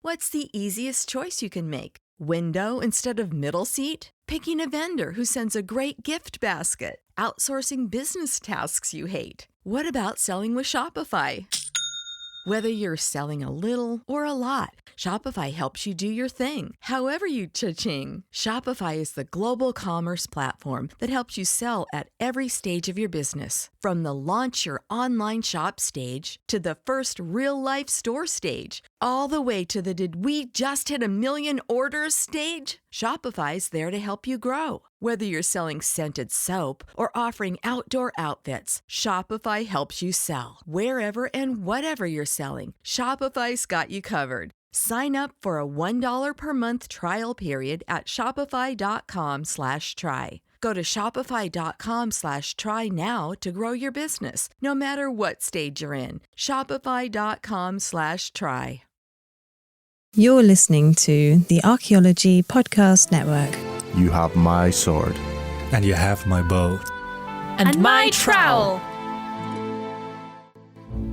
What's the easiest choice you can make? Window instead of middle seat? Picking a vendor who sends a great gift basket? Outsourcing business tasks you hate? What about selling with Shopify? Whether you're selling a little or a lot, Shopify helps you do your thing, however you cha-ching. Shopify is the global commerce platform that helps you sell at every stage of your business. From the launch your online shop stage to the first real-life store stage, all the way to the did we just hit a million orders stage. Shopify's there to help you grow. Whether you're selling scented soap or offering outdoor outfits, Shopify helps you sell. Wherever and whatever you're selling, Shopify's got you covered. Sign up for a $1 per month trial period at shopify.com/try. Go to shopify.com/try now to grow your business, no matter what stage you're in. Shopify.com/try. You're listening to the Archaeology Podcast Network. You have my sword. And you have my bow. And my trowel.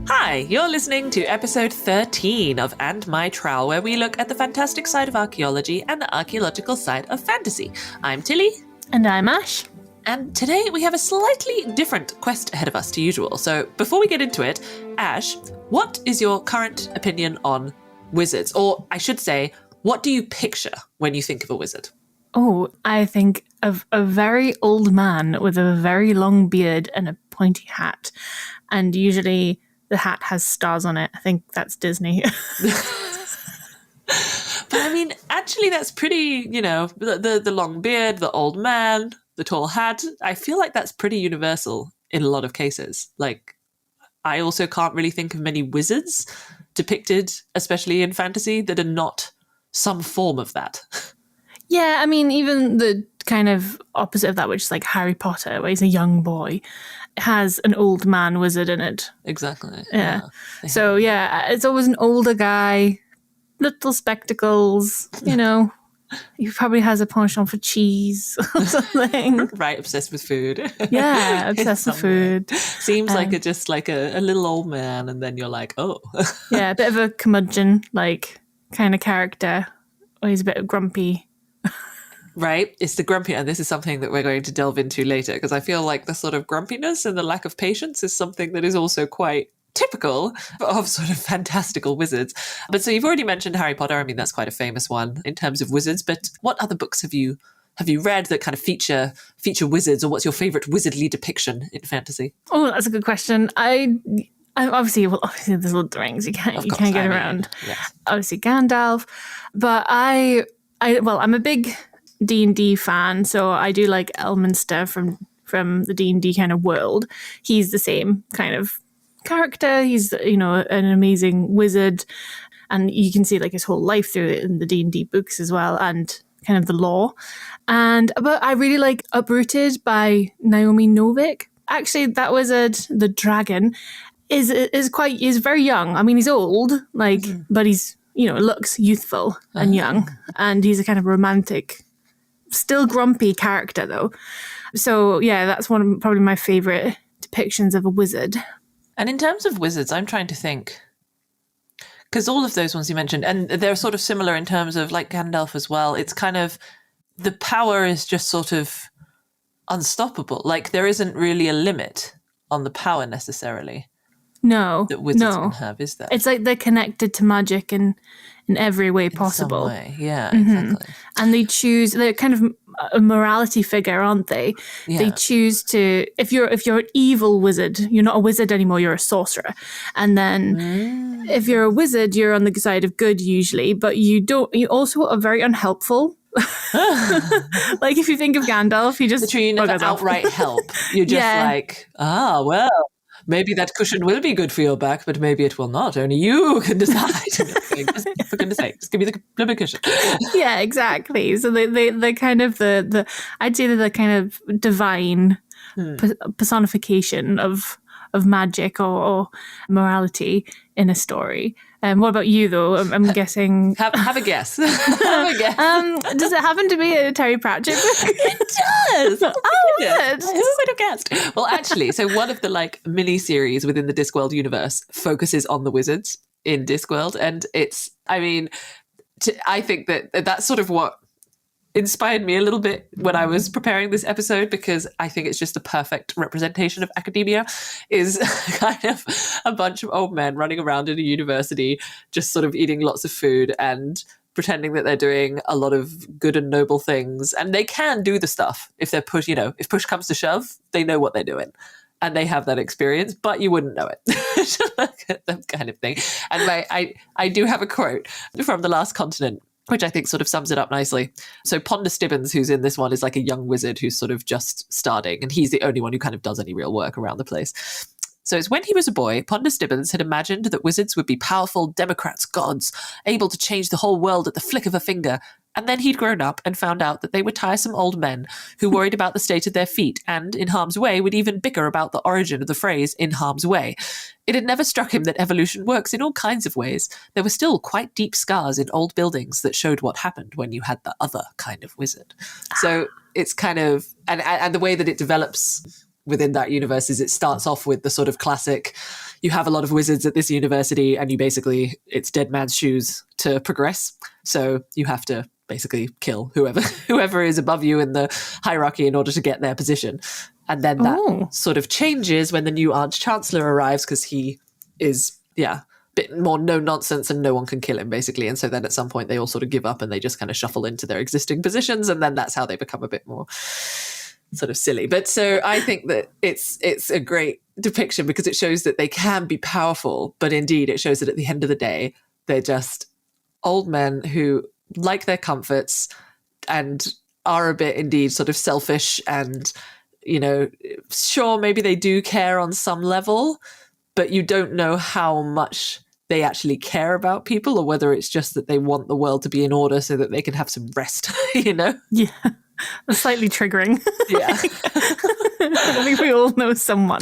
Hi, you're listening to episode 13 of And My Trowel, where we look at the fantastic side of archaeology and the archaeological side of fantasy. I'm Tilly. And I'm Ash. And today we have a slightly different quest ahead of us to usual. So before we get into it, Ash, what is your current opinion on wizards? Or I should say, what do you picture when you think of a wizard? Oh, I think of a very old man with a very long beard and a pointy hat. And usually the hat has stars on it. I think that's Disney. But I mean, actually that's pretty, the long beard, the old man, the tall hat. I feel like that's pretty universal in a lot of cases. Like, I also can't really think of many wizards depicted, especially in fantasy, that are not some form of that. Yeah, I mean, even the kind of opposite of that, which is like Harry Potter, where he's a young boy, has an old man wizard in it. Exactly. Yeah. So, yeah, it's always an older guy, little spectacles, He probably has a penchant for cheese or something. Right, obsessed with food. Yeah, obsessed with food. Seems like a little old man, and then you're like, oh. Yeah, a bit of a curmudgeon, kind of character. Or he's a bit grumpy. Right, it's the grumpy, and this is something that we're going to delve into later, because I feel like the sort of grumpiness and the lack of patience is something that is also quite typical of sort of fantastical wizards. But so you've already mentioned Harry Potter. I mean, that's quite a famous one in terms of wizards. But what other books have you read that kind of feature wizards, or what's your favorite wizardly depiction in fantasy? Oh, that's a good question. I obviously there's Lord of the Rings. You can't get around. Yes. Obviously Gandalf, but I'm a big D&D fan, so I do like Elminster from the D&D kind of world. He's the same kind of character. He's an amazing wizard, and you can see like his whole life through it in the D&D books as well, and kind of the lore. But I really like Uprooted by Naomi Novik. Actually, that wizard, the dragon, is very young. I mean, he's old, but he's looks youthful and young, and he's a kind of romantic, still grumpy character though. So yeah, that's one of probably my favorite depictions of a wizard. And in terms of wizards, I'm trying to think, because all of those ones you mentioned, and they're sort of similar in terms of like Gandalf as well. It's kind of, the power is just sort of unstoppable. Like there isn't really a limit on the power necessarily. No, that wizards can have, is there? It's like they're connected to magic in every way possible. In some way. Yeah, exactly. And they're kind of a morality figure, aren't they? Yeah. They choose to, if you're an evil wizard, you're not a wizard anymore, you're a sorcerer. And then if you're a wizard, you're on the side of good usually, but you also are very unhelpful. Like if you think of Gandalf, he just literally never outright help. You're just well, maybe that cushion will be good for your back, but maybe it will not. Only you can decide. For goodness sake, just give me the blooming cushion. Yeah, exactly. So they're kind of the I'd say they're the kind of divine personification of magic or morality in a story. What about you, though? I'm guessing... Have a guess. Have a guess. Does it happen to be a Terry Pratchett book? It does! Oh, good. Who would have guessed? Well, actually, so one of the mini-series within the Discworld universe focuses on the wizards in Discworld, and it's, I mean, I think that that's sort of what inspired me a little bit when I was preparing this episode, because I think it's just a perfect representation of academia, is kind of a bunch of old men running around in a university just sort of eating lots of food and pretending that they're doing a lot of good and noble things. And they can do the stuff if they're push, if push comes to shove, they know what they're doing. And they have that experience, but you wouldn't know it. That kind of thing. And I do have a quote from The Last Continent, which I think sort of sums it up nicely. So Ponder Stibbons, who's in this one, is like a young wizard who's sort of just starting, and he's the only one who kind of does any real work around the place. So it's when he was a boy, Ponder Stibbons had imagined that wizards would be powerful democrats, gods, able to change the whole world at the flick of a finger. And then he'd grown up and found out that they were tiresome old men who worried about the state of their feet and, in harm's way, would even bicker about the origin of the phrase "in harm's way." It had never struck him that evolution works in all kinds of ways. There were still quite deep scars in old buildings that showed what happened when you had the other kind of wizard. So it's kind of, and the way that it develops within that universe is it starts off with the sort of classic, you have a lot of wizards at this university and you basically, it's dead man's shoes to progress. So you have to basically kill whoever is above you in the hierarchy in order to get their position. And then that sort of changes when the new Arch-Chancellor arrives, because he is, a bit more no nonsense and no one can kill him, basically. And so then at some point they all sort of give up and they just kind of shuffle into their existing positions, and then that's how they become a bit more sort of silly. But so I think that it's a great depiction because it shows that they can be powerful, but indeed it shows that at the end of the day, they're just old men who like their comforts and are a bit indeed sort of selfish and, sure, maybe they do care on some level, but you don't know how much they actually care about people, or whether it's just that they want the world to be in order so that they can have some rest, Yeah. That's slightly triggering. Yeah. I think we all know someone.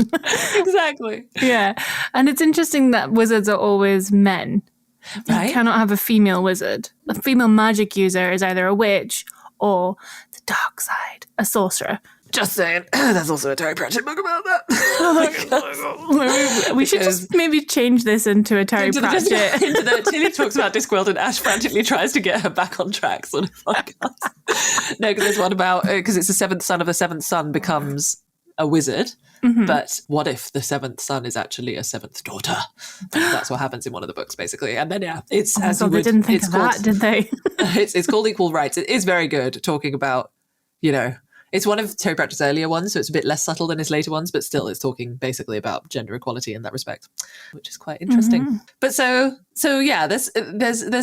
Exactly. Yeah. And it's interesting that wizards are always men. Right? You cannot have a female wizard. A female magic user is either a witch or the dark side, a sorcerer. Just saying. There's also a Terry Pratchett book about that. We should just maybe change this into a Terry Pratchett. Tilly talks about Discworld and Ash frantically tries to get her back on track sort of podcast. No, because there's one about, because it's the seventh son of the seventh son becomes a wizard. Mm-hmm. But what if the seventh son is actually a seventh daughter? That's what happens in one of the books, basically. And then, it's as they didn't think of that, did they? It's called Equal Rights. It is very good talking about, it's one of Terry Pratchett's earlier ones, so it's a bit less subtle than his later ones, but still it's talking basically about gender equality in that respect, which is quite interesting. Mm-hmm. But so yeah, there's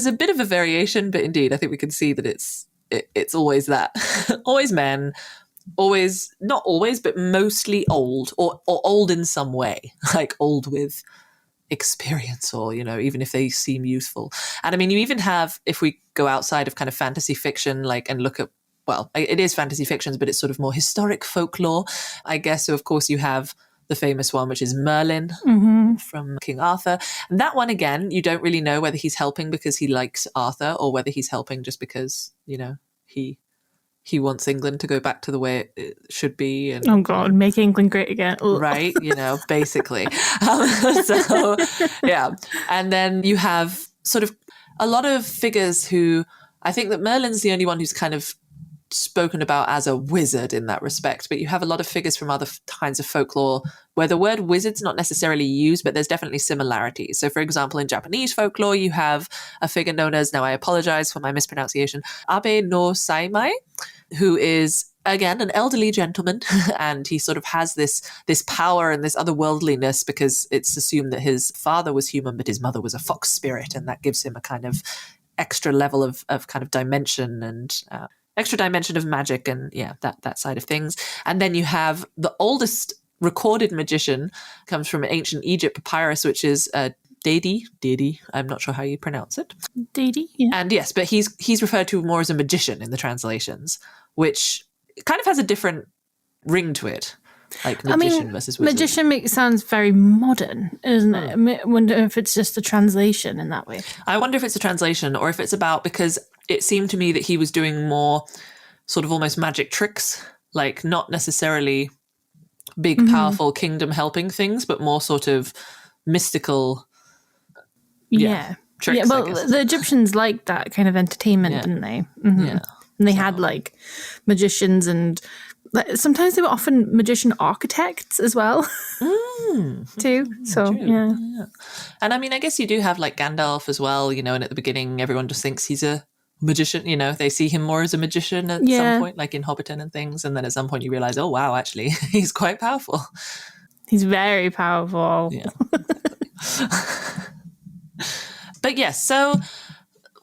a bit of a variation, but indeed I think we can see that it's always that. Always men, always, not always, but mostly old, or old in some way, like old with experience, or even if they seem youthful. And I mean, you even have, if we go outside of kind of fantasy fiction, and look at, well, it is fantasy fictions, but it's sort of more historic folklore, I guess. So of course you have the famous one, which is Merlin from King Arthur. And that one, again, you don't really know whether he's helping because he likes Arthur, or whether he's helping just because, he wants England to go back to the way it should be. And, oh God, make England great again. Ugh. Right, basically. So, yeah. And then you have sort of a lot of figures who, I think that Merlin's the only one who's kind of spoken about as a wizard in that respect, but you have a lot of figures from other kinds of folklore where the word wizard's not necessarily used, but there's definitely similarities. So for example, in Japanese folklore, you have a figure known as, now I apologize for my mispronunciation, Abe no Saimai, who is, again, an elderly gentleman, and he sort of has this power and this otherworldliness because it's assumed that his father was human, but his mother was a fox spirit, and that gives him a kind of extra level of kind of dimension and extra dimension of magic and that side of things. And then you have the oldest recorded magician, comes from ancient Egypt papyrus, which is Dedi. I'm not sure how you pronounce it. Dedi, yeah. And yes, but he's referred to more as a magician in the translations, which kind of has a different ring to it. Like magician versus wizard. Magician sounds very modern, isn't it? I wonder if it's just a translation in that way. I wonder if it's a translation or if it's about, because it seemed to me that he was doing more sort of almost magic tricks, like not necessarily big, powerful kingdom helping things, but more sort of mystical. Yeah. tricks. Yeah, well, the Egyptians liked that kind of entertainment, didn't they? Mm-hmm. Yeah. And they had like magicians, and sometimes they were often magician architects as well, too. So, yeah. And I mean, I guess you do have like Gandalf as well, you know, and at the beginning, everyone just thinks he's a magician, you know, they see him more as a magician at some point, like in Hobbiton and things. And then at some point you realize, oh, wow, actually, he's quite powerful. He's very powerful. Yeah. But yes, so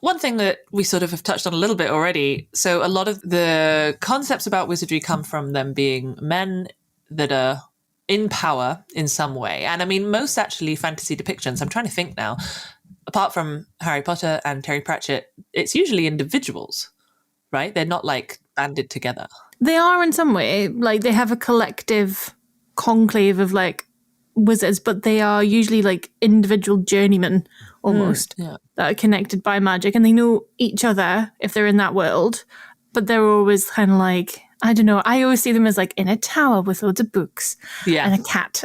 one thing that we sort of have touched on a little bit already, so a lot of the concepts about wizardry come from them being men that are in power in some way. And I mean, most actually fantasy depictions, I'm trying to think now, apart from Harry Potter and Terry Pratchett, it's usually individuals, right? They're not like banded together. They are in some way, like they have a collective conclave of like wizards, but they are usually like individual journeymen almost that are connected by magic, and they know each other if they're in that world, but they're always kind of like, I don't know, I always see them as like in a tower with loads of books and a cat.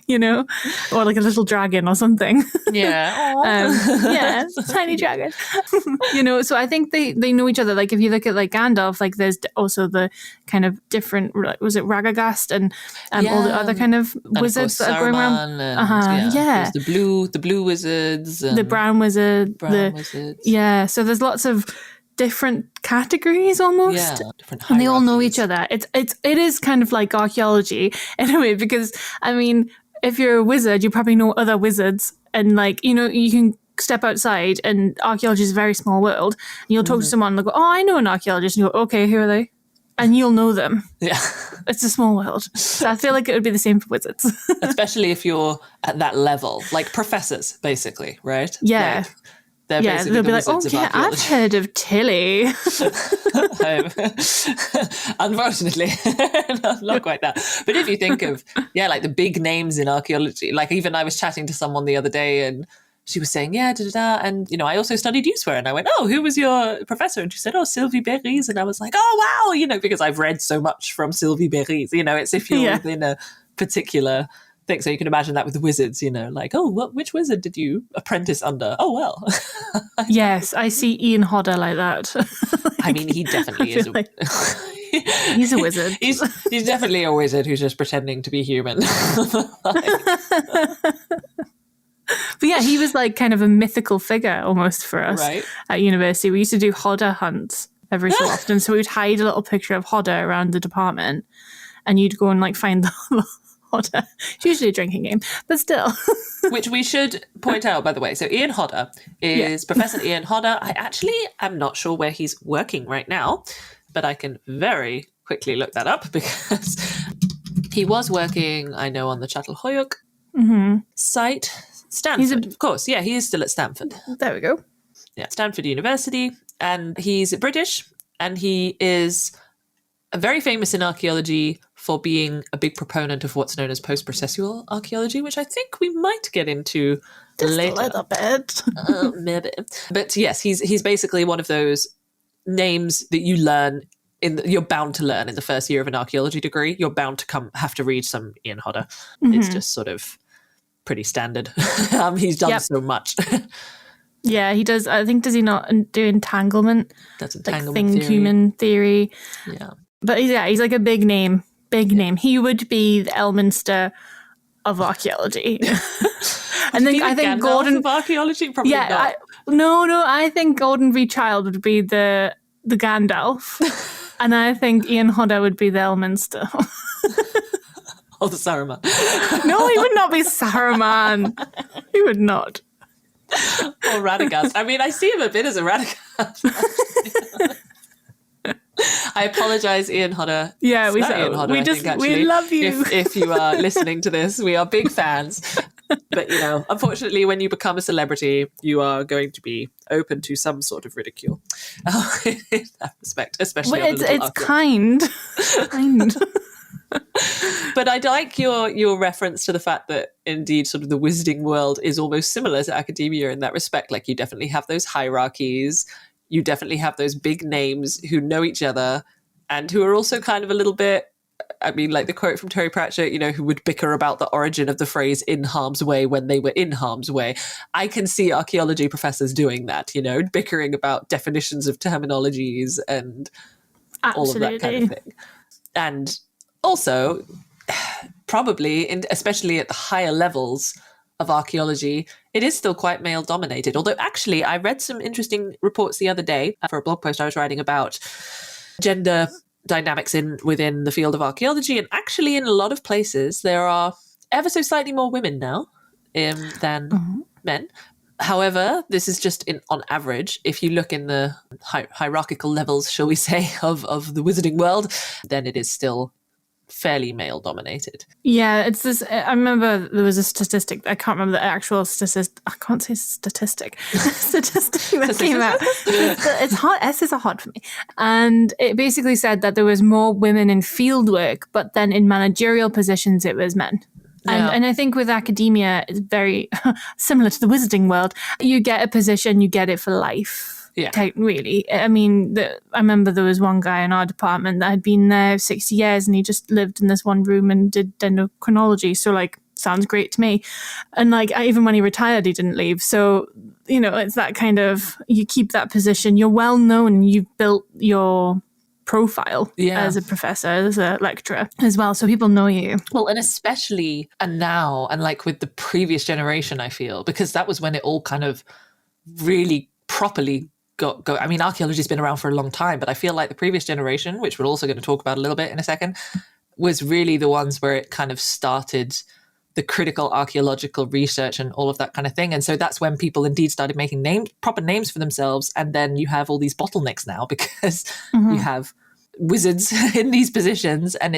You know, or like a little dragon or something. Tiny dragon. You know, so I think they know each other. Like if you look at like Gandalf, like there's also the kind of different, was it Radagast and all the other kind of wizards that are going around. There's the blue wizards, the brown wizard, wizards. Yeah, so there's lots of different categories almost, different and they all know each other. It is kind of like archaeology in a way, because I mean, if you're a wizard, you probably know other wizards, and like, you know, you can step outside, and archaeology is a very small world, and you'll talk to someone and they'll go, oh, I know an archaeologist, and you go, okay, who are they? And you'll know them. Yeah. It's a small world. So I feel like it would be the same for wizards. Especially if you're at that level, like professors, basically, right? Yeah. Like, they're basically they'll be like, the oh wizards yeah, of archaeology. I've heard of Tilly. Unfortunately, not quite that. But if you think of, like the big names in archaeology, like even I was chatting to someone the other day and she was saying, and, you know, I also studied Usware, and I went, oh, who was your professor? And she said, oh, Sylvie Beries. And I was like, oh, wow, you know, because I've read so much from Sylvie Beries, you know, it's if you're within a particular thing. So you can imagine that with wizards, you know, like, oh, which wizard did you apprentice under? Oh, well. Yes, I see Ian Hodder like that. I mean, he definitely is. He's a wizard. He's definitely a wizard who's just pretending to be human. But yeah, he was like kind of a mythical figure almost for us at university. We used to do Hodder hunts every so often. So we'd hide a little picture of Hodder around the department, and you'd go and like find the Hodder. It's usually a drinking game, but still. Which we should point out, by the way. So Ian Hodder is Professor Ian Hodder. I actually am not sure where he's working right now, but I can very quickly look that up, because he was working, I know, on the Çatalhöyük site. Stanford, of course. Yeah, he is still at Stanford. There we go. Yeah, Stanford University. And he's British, and he is very famous in archaeology for being a big proponent of what's known as post-processual archaeology, which I think we might get into later. A little bit. Maybe. But yes, he's basically one of those names that you learn you're bound to learn in the first year of an archaeology degree. You're bound to have to read some Ian Hodder. It's just sort of pretty standard. He's done so much. Yeah, he does. I think, does he not do entanglement? That's entanglement like theory. Human theory. Yeah. But he's like a big name. Name. He would be the Elminster of archaeology. And then I think Gordon of archaeology, probably not. I think Gordon V. Child would be the Gandalf. And I think Ian Hodder would be the Elminster. Or the Saruman. No, he would not be Saruman. He would not. Or Radagast. I mean, I see him a bit as a Radagast. I apologise, Ian Hodder. Yeah, Ian Hodder, we love you. If you are listening to this, we are big fans. But, you know, unfortunately, when you become a celebrity, you are going to be open to some sort of ridicule. In that respect, especially it's kind. Kind. But I like your reference to the fact that indeed sort of the wizarding world is almost similar to academia in that respect. Like, you definitely have those hierarchies. You definitely have those big names who know each other and who are also kind of a little bit I mean, like the quote from Terry Pratchett, who would bicker about the origin of the phrase in harm's way when they were in harm's way. I can see archaeology professors doing that, bickering about definitions of terminologies and all of that kind of thing. And also, probably, especially at the higher levels of archaeology, it is still quite male dominated. Although actually, I read some interesting reports the other day for a blog post I was writing about gender dynamics within the field of archaeology. And actually, in a lot of places, there are ever so slightly more women now than men. However, this is just on average. If you look in the hierarchical levels, shall we say, of the wizarding world, then it is still fairly male dominated. Yeah, it's this. I remember there was a statistic. I can't remember the actual statistic. I can't say statistic. Statistic that came out. It's hard. S's are hard for me. And it basically said that there was more women in field work, but then in managerial positions, it was men. And I think with academia, it's very similar to the wizarding world. You get a position, you get it for life. Yeah, really. I mean, I remember there was one guy in our department that had been there 60 years and he just lived in this one room and did dendrochronology. So, sounds great to me. And, even when he retired, he didn't leave. So, it's that kind of, you keep that position. You're well known. You've built your profile as a professor, as a lecturer as well. So people know you. Well, and especially, and now, and with the previous generation, I feel, because that was when it all kind of really properly go. I mean, archaeology's been around for a long time, but I feel like the previous generation, which we're also going to talk about a little bit in a second, was really the ones where it kind of started the critical archaeological research and all of that kind of thing. And so that's when people indeed started making proper names for themselves. And then you have all these bottlenecks now because you have wizards in these positions and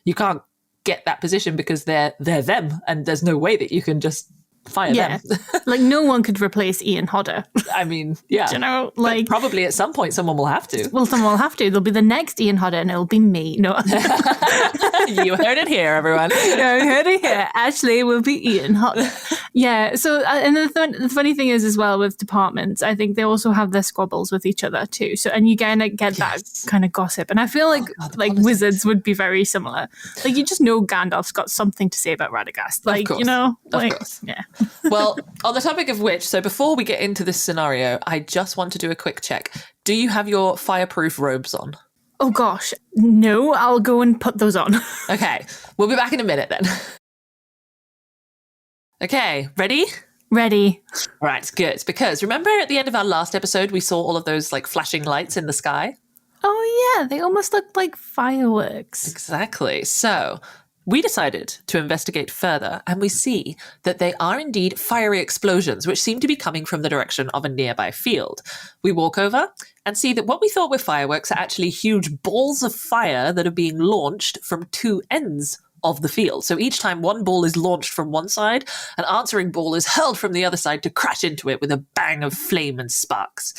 you can't get that position because they're them. And there's no way that you can just fire them. No one could replace Ian Hodder. I mean, yeah. Do but probably at some point someone will have to. Well, someone will have to. There'll be the next Ian Hodder and it'll be me. No. You heard it here, everyone. You heard it here. Ashley will be Ian Hodder. Yeah. So, and the funny thing is as well with departments, I think they also have their squabbles with each other too. So, and you kind of get that kind of gossip. And I feel wizards would be very similar. You just know Gandalf's got something to say about Radagast. Of course. Of course. Yeah. Well, on the topic of which, so before we get into this scenario, I just want to do a quick check. Do you have your fireproof robes on? Oh gosh, no, I'll go and put those on. Okay, we'll be back in a minute then. Okay, ready? Ready. Right, good. Because remember at the end of our last episode, we saw all of those flashing lights in the sky? Oh yeah, they almost looked like fireworks. Exactly. So we decided to investigate further, and we see that they are indeed fiery explosions, which seem to be coming from the direction of a nearby field. We walk over and see that what we thought were fireworks are actually huge balls of fire that are being launched from two ends of the field. So each time one ball is launched from one side, an answering ball is hurled from the other side to crash into it with a bang of flame and sparks.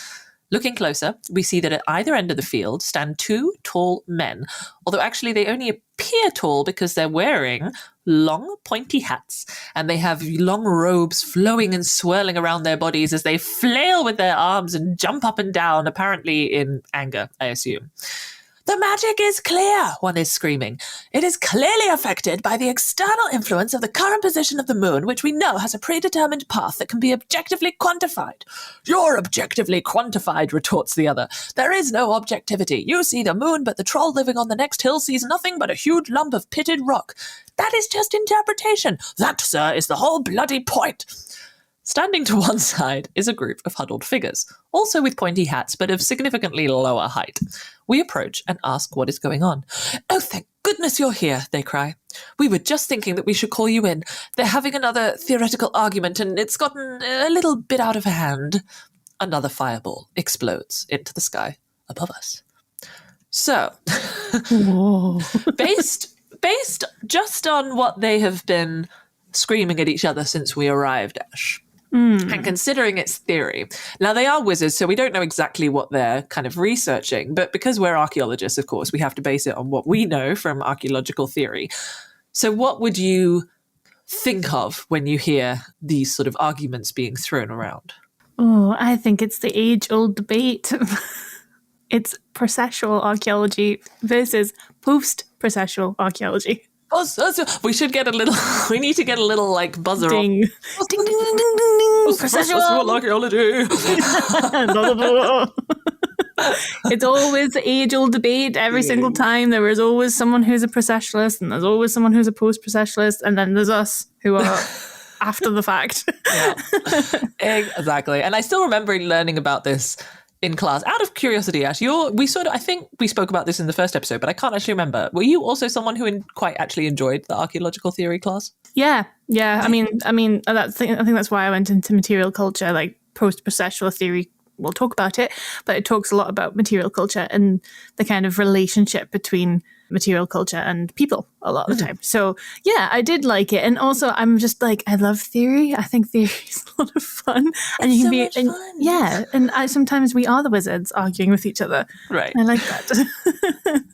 Looking closer, we see that at either end of the field stand two tall men, although actually they only appear tall because they're wearing long, pointy hats, and they have long robes flowing and swirling around their bodies as they flail with their arms and jump up and down, apparently in anger, I assume. "The magic is clear," one is screaming. "It is clearly affected by the external influence of the current position of the moon, which we know has a predetermined path that can be objectively quantified." "You're objectively quantified," retorts the other. "There is no objectivity. You see the moon, but the troll living on the next hill sees nothing but a huge lump of pitted rock. That is just interpretation. That, sir, is the whole bloody point." Standing to one side is a group of huddled figures, also with pointy hats, but of significantly lower height. We approach and ask what is going on. "Oh, thank goodness you're here," they cry. "We were just thinking that we should call you in. They're having another theoretical argument, and it's gotten a little bit out of hand." Another fireball explodes into the sky above us. So, based just on what they have been screaming at each other since we arrived, Ash, and considering its theory. Now, they are wizards, so we don't know exactly what they're kind of researching, but because we're archaeologists, of course, we have to base it on what we know from archaeological theory. So what would you think of when you hear these sort of arguments being thrown around? Oh, I think it's the age-old debate. It's processual archaeology versus post-processual post-processual archaeology. We should get a little. We need to get a little like buzzer. Ding. Ding, ding, ding, ding, ding, ding. Post-processual archaeology. It's always the age-old debate every single time. There is always someone who's a processualist, and there's always someone who's a post-processualist, and then there's us who are after the fact. Yeah, exactly. And I still remember learning about this in class. Out of curiosity, Ash, I think we spoke about this in the first episode, but I can't actually remember. Were you also someone who quite actually enjoyed the archaeological theory class? Yeah. I mean, I think that's why I went into material culture, like post-processual theory. We'll talk about it, but it talks a lot about material culture and the kind of relationship between material culture and people a lot of the time. So yeah, I did like it. And also I'm just like, I love theory. I think theory is a lot of fun. And you can be fun. Yeah. And sometimes we are the wizards arguing with each other. Right. I like that.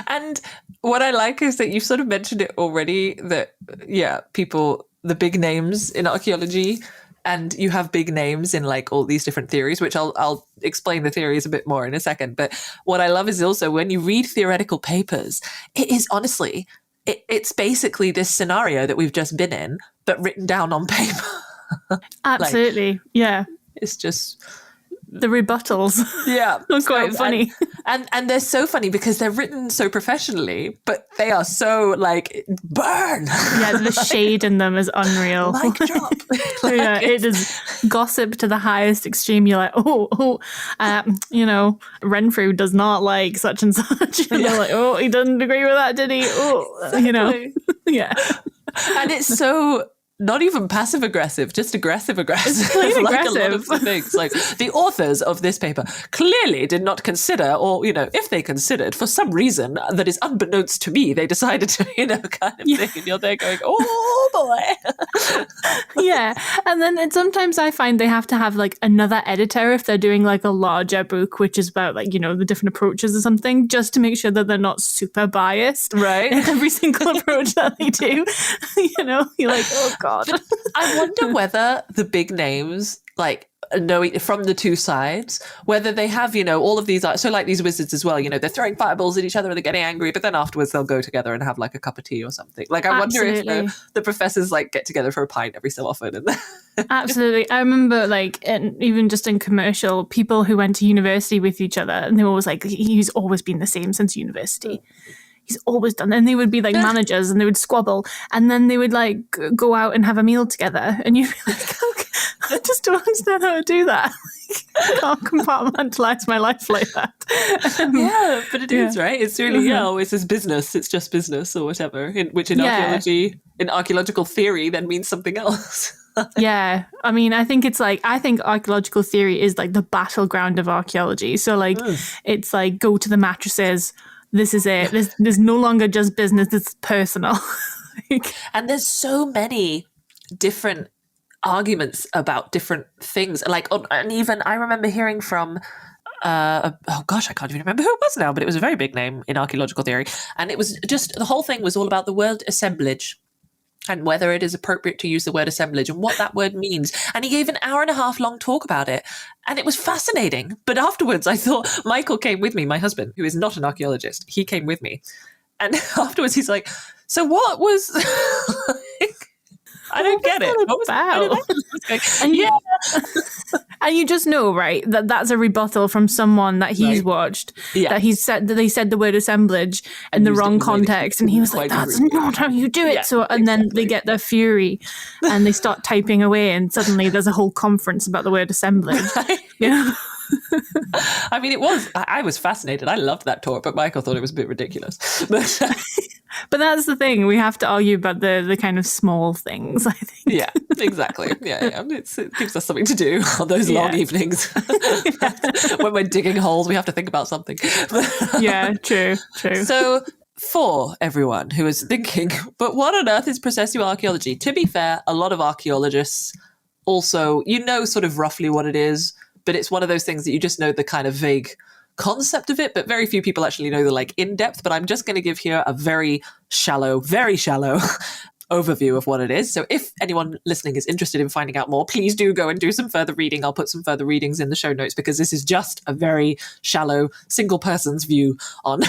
And what I like is that you've sort of mentioned it already, that the big names in archaeology, and you have big names in like all these different theories, which I'll explain the theories a bit more in a second. But what I love is also when you read theoretical papers, it is honestly, it's basically this scenario that we've just been in, but written down on paper. Absolutely. Yeah. It's just... the rebuttals. Yeah. They're quite funny. And they're so funny because they're written so professionally, but they are so like, burn. Yeah, the shade in them is unreal. Mic drop. Yeah, it is gossip to the highest extreme. You're like, Renfrew does not like such and such. And they're like, oh, he didn't agree with that, did he? Oh, exactly. Yeah. And it's so... not even passive aggressive, just aggressive. Like aggressive. A lot of the things. Like the authors of this paper clearly did not consider, or if they considered for some reason that is unbeknownst to me, they decided to, kind of thing. And you're there going, oh boy. Yeah. And then sometimes I find they have to have like another editor if they're doing like a larger book, which is about like, the different approaches or something, just to make sure that they're not super biased. Right. In every single approach that they do. You're like, oh God. I wonder whether the big names, like, know from the two sides, whether they have, all of these, so like these wizards as well, they're throwing fireballs at each other and they're getting angry, but then afterwards they'll go together and have like a cup of tea or something. Like, I wonder if the professors like get together for a pint every so often. And Absolutely. I remember even just in commercial, people who went to university with each other, and they were always like, he's always been the same since university. He's always done. And they would be like managers and they would squabble, and then they would like go out and have a meal together, and you'd be like, okay, I just don't understand how to do that. I can't compartmentalize my life like that. Yeah, but it is, right? It's really, it's just business. It's just business or whatever, which in archaeology, in archaeological theory, then means something else. Yeah. I mean, I think archaeological theory is like the battleground of archaeology. So like, it's like, go to the mattresses. This is it. There's no longer just business. It's personal. And there's so many different arguments about different things. Like, and even I remember hearing from, I can't even remember who it was now, but it was a very big name in archaeological theory. And it was just, the whole thing was all about the word assemblage and whether it is appropriate to use the word assemblage and what that word means. And he gave an 1.5 hour long talk about it. And it was fascinating. But afterwards, I thought, Michael came with me, my husband, who is not an archaeologist. He came with me. And afterwards, he's like, so what was... I don't get it. What was about? And you just know, right, that's a rebuttal from someone that he's watched. Yeah. That they said the word assemblage in the wrong context, and he was like, "That's not how you do it." Yeah, so, and then they get their fury, and they start typing away, and suddenly there's a whole conference about the word assemblage. Yeah. I mean, I was fascinated. I loved that talk, but Michael thought it was a bit ridiculous. But that's the thing. We have to argue about the kind of small things, I think. Yeah, exactly. Yeah. It gives us something to do on those long evenings. When we're digging holes, we have to think about something. Yeah, true. So for everyone who is thinking, but what on earth is processual archaeology? To be fair, a lot of archaeologists also, sort of roughly what it is, but it's one of those things that you just know the kind of vague concept of it, but very few people actually know the like in-depth. But I'm just going to give here a very shallow overview of what it is. So if anyone listening is interested in finding out more, please do go and do some further reading. I'll put some further readings in the show notes, because this is just a very shallow single person's view on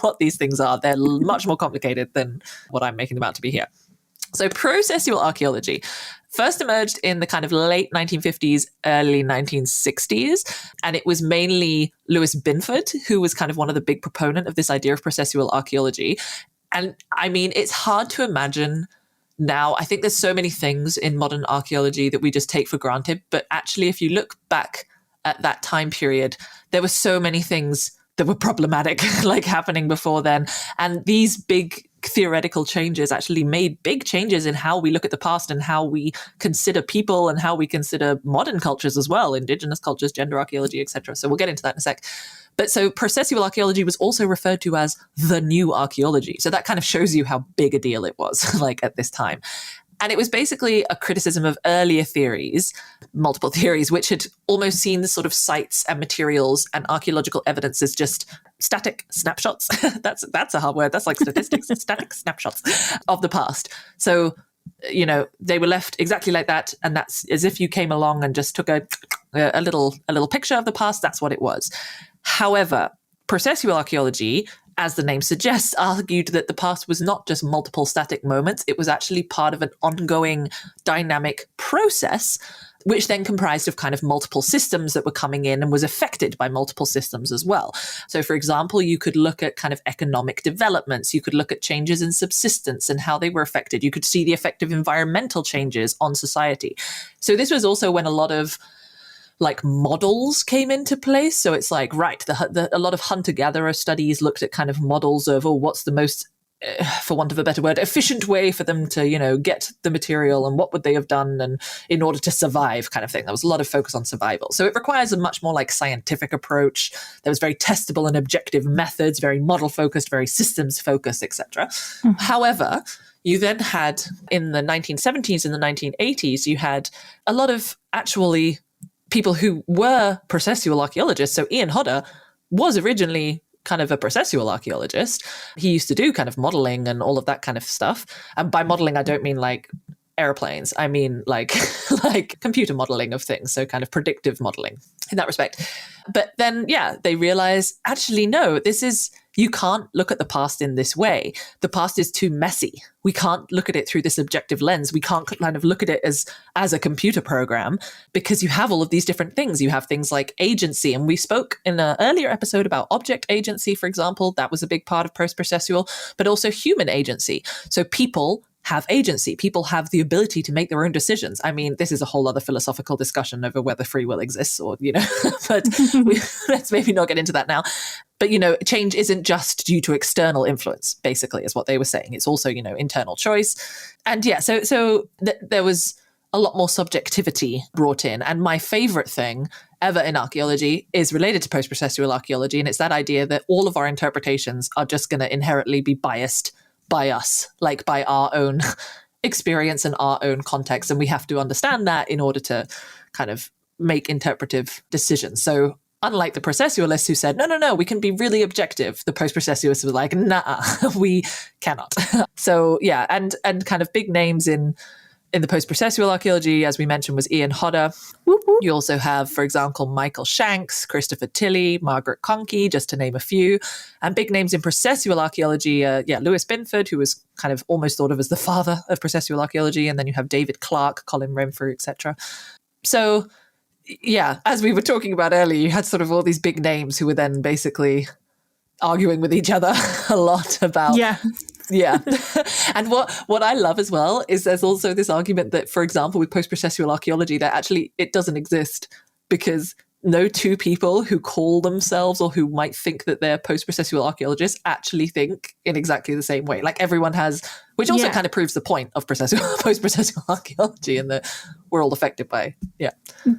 what these things are. They're much more complicated than what I'm making them out to be here. So processual archaeology first emerged in the kind of late 1950s, early 1960s. And it was mainly Lewis Binford, who was kind of one of the big proponent of this idea of processual archaeology. And I mean, it's hard to imagine now. I think there's so many things in modern archaeology that we just take for granted. But actually, if you look back at that time period, there were so many things that were problematic, like happening before then. And these big theoretical changes actually made big changes in how we look at the past and how we consider people and how we consider modern cultures as well, indigenous cultures, gender archaeology, etc. So we'll get into that in a sec. But so processual archaeology was also referred to as the new archaeology. So that kind of shows you how big a deal it was like at this time. And it was basically a criticism of earlier theories, multiple theories, which had almost seen the sort of sites and materials and archaeological evidence as just static snapshots. That's a hard word. That's like statistics, static snapshots of the past. So, you know, they were left exactly like that. And that's as if you came along and just took a little picture of the past. That's what it was. However, processual archaeology, as the name suggests, argued that the past was not just multiple static moments. It was actually part of an ongoing dynamic process, which then comprised of kind of multiple systems that were coming in and was affected by multiple systems as well. So, for example, you could look at kind of economic developments. You could look at changes in subsistence and how they were affected. You could see the effect of environmental changes on society. So this was also when a lot of like models came into place. So it's like, right, a lot of hunter-gatherer studies looked at kind of models of, what's the most, for want of a better word, efficient way for them to, you know, get the material and what would they have done and in order to survive kind of thing. There was a lot of focus on survival. So it requires a much more like scientific approach. There was very testable and objective methods, very model-focused, very systems-focused, etc. Mm-hmm. However, you then had, in the 1970s and the 1980s, you had a lot of actually people who were processual archaeologists. So Ian Hodder was originally kind of a processual archaeologist. He used to do kind of modeling and all of that kind of stuff. And by modeling, I don't mean like airplanes. I mean like computer modeling of things. So kind of predictive modeling in that respect. But then, yeah, they realize, actually, no, you can't look at the past in this way. The past is too messy. We can't look at it through this objective lens. We can't kind of look at it as a computer program, because you have all of these different things. You have things like agency. And we spoke in an earlier episode about object agency, for example. That was a big part of post-processual, but also human agency. So people have agency. People have the ability to make their own decisions. I mean, this is a whole other philosophical discussion over whether free will exists or, you know, but let's maybe not get into that now. But, you know, change isn't just due to external influence, basically, is what they were saying. It's also, you know, internal choice. And yeah, so there was a lot more subjectivity brought in. And my favorite thing ever in archaeology is related to post-processual archaeology. And it's that idea that all of our interpretations are just going to inherently be biased by us, like by our own experience and our own context. And we have to understand that in order to kind of make interpretive decisions. So unlike the processualists who said, no, we can be really objective, the post-processualists were like, nah, we cannot. So yeah, and kind of big names in the post-processual archaeology, as we mentioned, was Ian Hodder. Whoop, whoop. You also have, for example, Michael Shanks, Christopher Tilley, Margaret Conkey, just to name a few. And big names in processual archaeology, Lewis Binford, who was kind of almost thought of as the father of processual archaeology. And then you have David Clark, Colin Renfrew, etc. So yeah, as we were talking about earlier, you had sort of all these big names who were then basically arguing with each other a lot about... Yeah. And what I love as well is there's also this argument that, for example, with post-processual archaeology, that actually it doesn't exist because no two people who call themselves or who might think that they're post-processual archaeologists actually think in exactly the same way. Like everyone has, which also kind of proves the point of post-processual archaeology, and that we're all affected by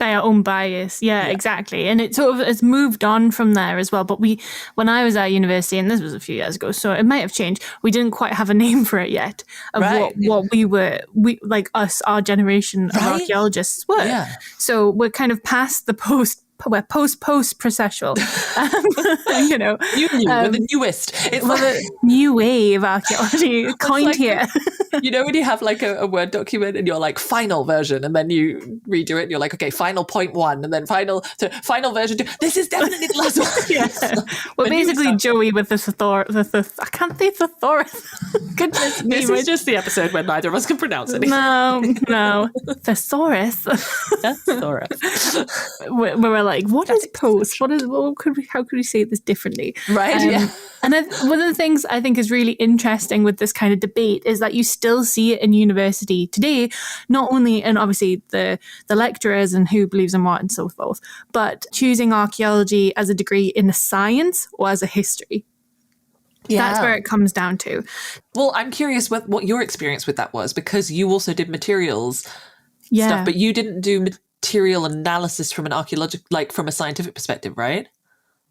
our own bias. Yeah, exactly. And it sort of has moved on from there as well. But when I was at university, and this was a few years ago, so it might have changed, we didn't quite have a name for it yet of what we like us, our generation of archaeologists were. Yeah. So we're kind of past the post-processual, you know. We're the newest. It's the new wave archaeology coined here. You know when you have like a Word document and you're like final version, and then you redo it and you're like, okay, final point 1, and then final version 2. This is definitely the last one. Yeah. Well, basically Joey with the I can't say thesaurus. Goodness me. This is just the episode when neither of us can pronounce it. No. Thesaurus. Thesaurus. Where we're like, what is post? How could we say this differently? Right. Yeah. And one of the things I think is really interesting with this kind of debate is that you still see it in university today, not only in obviously the lecturers and who believes in what and so forth, but choosing archaeology as a degree in a science or as a history. Yeah. That's where it comes down to. Well, I'm curious what your experience with that was, because you also did materials stuff, but you didn't do material analysis from an archaeological, like from a scientific perspective, right?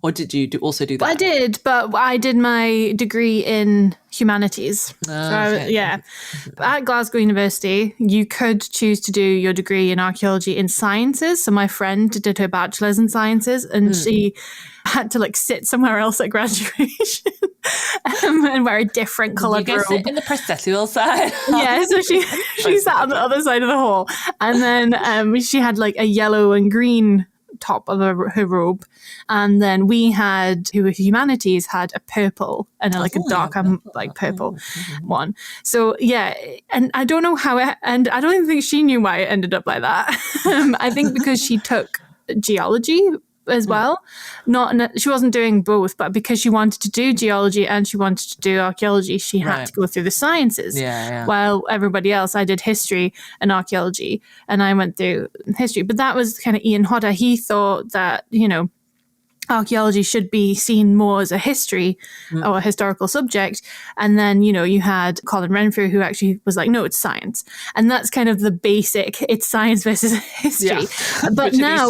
Or did you also do that? I did, but I did my degree in humanities. Okay. Yeah. At Glasgow University, you could choose to do your degree in archaeology in sciences. So my friend did her bachelor's in sciences, and she had to like sit somewhere else at graduation and wear a different coloured robe. Sit in the processual side. Yeah, so she sat on the other side of the hall, and then she had like a yellow and green top of her robe, and then we had, who were humanities, had a purple and a dark purple one. So yeah, and I don't know how it, and I don't even think she knew why it ended up like that. I think because she took geology as well. She wasn't doing both, but because she wanted to do geology and she wanted to do archaeology, she had to go through the sciences. Yeah. While everybody else, I did history and archaeology, and I went through history. But that was kind of Ian Hodder. He thought that, archaeology should be seen more as a history or a historical subject. And then, you had Colin Renfrew, who actually was like, no, it's science. And that's kind of the basic, it's science versus history. Yeah. But now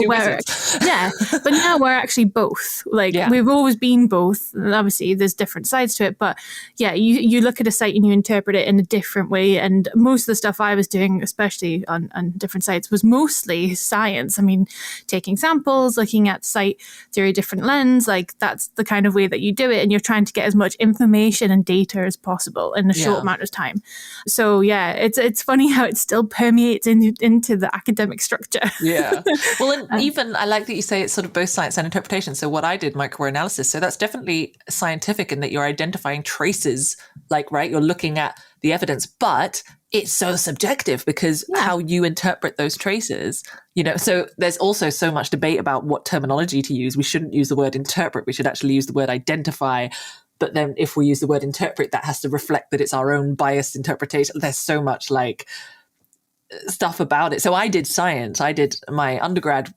we're actually both. We've always been both. And obviously there's different sides to it, but yeah, you look at a site and you interpret it in a different way. And most of the stuff I was doing, especially on different sites, was mostly science. I mean, taking samples, looking at site through a different lens, like that's the kind of way that you do it, and you're trying to get as much information and data as possible in a short amount of time. So yeah, it's funny how it still permeates into the academic structure. Yeah. Well, and even I like that you say it's sort of both science and interpretation. So what I did, microanalysis, so that's definitely scientific in that you're identifying traces, you're looking at the evidence, but it's so subjective because how you interpret those traces, so there's also so much debate about what terminology to use. We shouldn't use the word interpret. We should actually use the word identify. But then if we use the word interpret, that has to reflect that it's our own biased interpretation. There's so much stuff about it. So I did science. My undergrad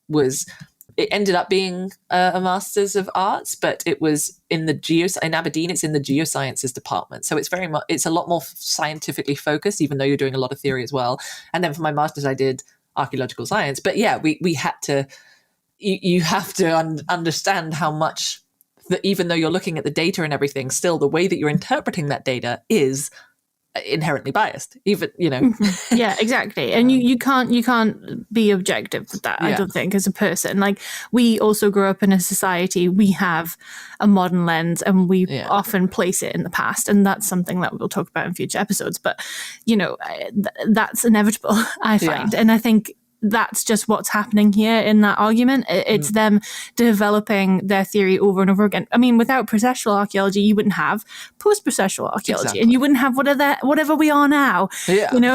it ended up being a Master's of Arts, but it was in Aberdeen, it's in the geosciences department. So it's a lot more scientifically focused, even though you're doing a lot of theory as well. And then for my Master's, I did archaeological science. But yeah, we had to, you have to understand how much, that even though you're looking at the data and everything, still the way that you're interpreting that data is inherently biased, even Yeah, exactly. And you can't be objective with that. I don't think, as a person. We also grew up in a society, we have a modern lens, and we often place it in the past, and that's something that we'll talk about in future episodes. But that's inevitable, I find. And I think that's just what's happening here in that argument. It's them developing their theory over and over again. I mean, without processual archaeology, you wouldn't have post-processual archaeology, and you wouldn't have whatever we are now.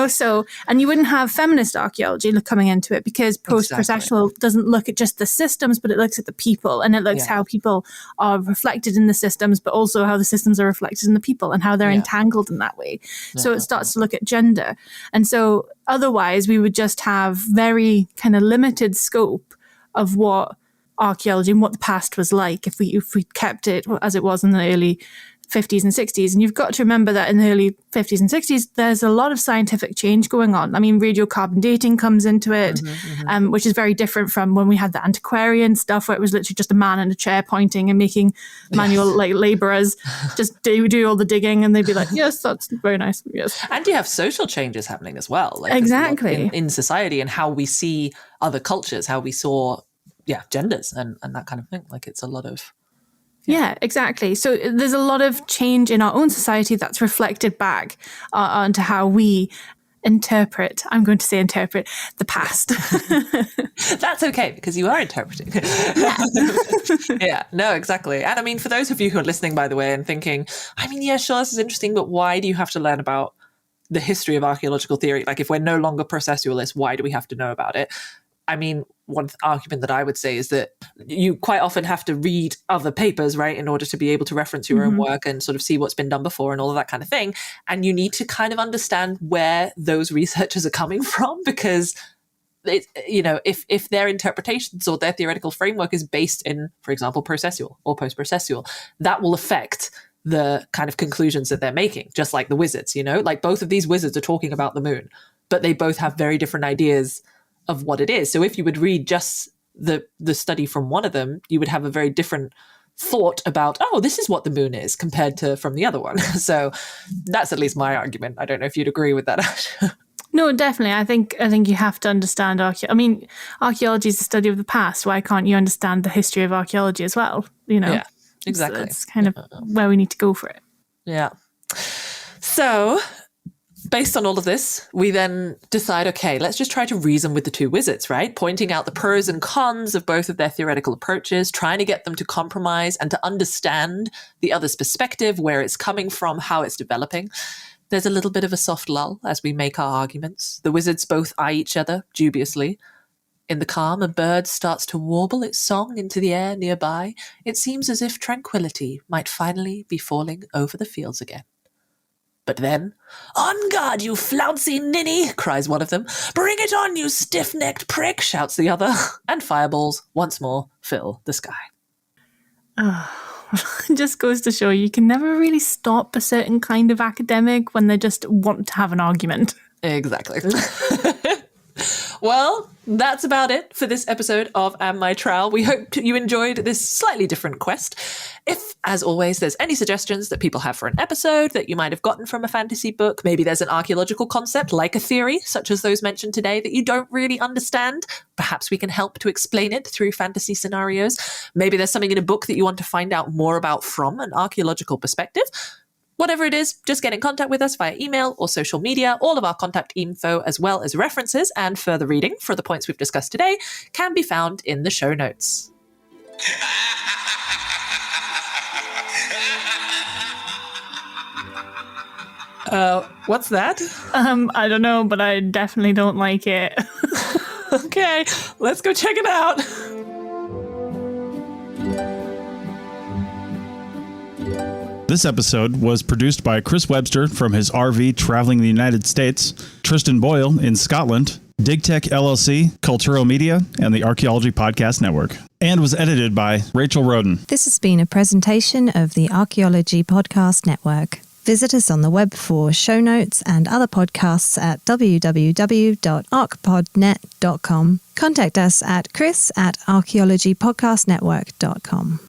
So, and you wouldn't have feminist archaeology coming into it, because post-processual doesn't look at just the systems, but it looks at the people, and it looks how people are reflected in the systems, but also how the systems are reflected in the people and how they're entangled in that way. So it starts to look at gender. And so otherwise, we would just have very kind of limited scope of what archaeology and what the past was like if we kept it as it was in the early 50s and 60s. And you've got to remember that in the early 50s and 60s, there's a lot of scientific change going on. I mean, radiocarbon dating comes into it, which is very different from when we had the antiquarian stuff, where it was literally just a man in a chair pointing and making manual laborers just do all the digging, and they'd be like, yes, that's very nice. Yes. And you have social changes happening as well. Exactly. In society, and how we see other cultures, how we saw genders and that kind of thing. It's a lot of Yeah, exactly. So there's a lot of change in our own society that's reflected back onto how we interpret the past. That's okay, because you are interpreting. Yeah, no, exactly. And I mean, for those of you who are listening, by the way, and thinking, I mean, yeah, sure, this is interesting, but why do you have to learn about the history of archaeological theory? Like, if we're no longer processualists, why do we have to know about it? I mean, one argument that I would say is that you quite often have to read other papers, right, in order to be able to reference your own work and sort of see what's been done before and all of that kind of thing. And you need to kind of understand where those researchers are coming from, because if their interpretations or their theoretical framework is based in, for example, processual or post-processual, that will affect the kind of conclusions that they're making, just like the wizards, like both of these wizards are talking about the moon, but they both have very different ideas of what it is. So if you would read just the study from one of them, you would have a very different thought about, oh, this is what the moon is, compared to from the other one. So that's at least my argument. I don't know if you'd agree with that, Ash. No, definitely. I think you have to understand archaeology is the study of the past. Why can't you understand the history of archaeology as well? Yeah, exactly. It's kind of where we need to go for it. Yeah. So based on all of this, we then decide, okay, let's just try to reason with the two wizards, right? Pointing out the pros and cons of both of their theoretical approaches, trying to get them to compromise and to understand the other's perspective, where it's coming from, how it's developing. There's a little bit of a soft lull as we make our arguments. The wizards both eye each other dubiously. In the calm, a bird starts to warble its song into the air nearby. It seems as if tranquility might finally be falling over the fields again. But then, "On guard, you flouncy ninny!" cries one of them. "Bring it on, you stiff-necked prick!" shouts the other. And fireballs once more fill the sky. It just goes to show you can never really stop a certain kind of academic when they just want to have an argument. Exactly. Well, that's about it for this episode of And My Trowel. We hope you enjoyed this slightly different quest. If, as always, there's any suggestions that people have for an episode that you might have gotten from a fantasy book, maybe there's an archaeological concept like a theory, such as those mentioned today, that you don't really understand, perhaps we can help to explain it through fantasy scenarios. Maybe there's something in a book that you want to find out more about from an archaeological perspective. Whatever it is, just get in contact with us via email or social media. All of our contact info, as well as references and further reading for the points we've discussed today, can be found in the show notes. What's that? I don't know, but I definitely don't like it. Okay, let's go check it out. This episode was produced by Chris Webster from his RV traveling the United States, Tristan Boyle in Scotland, DigTech LLC, Cultural Media, and the Archaeology Podcast Network, and was edited by Rachel Roden. This has been a presentation of the Archaeology Podcast Network. Visit us on the web for show notes and other podcasts at www.archpodnet.com. Contact us at chris@archaeologypodcastnetwork.com.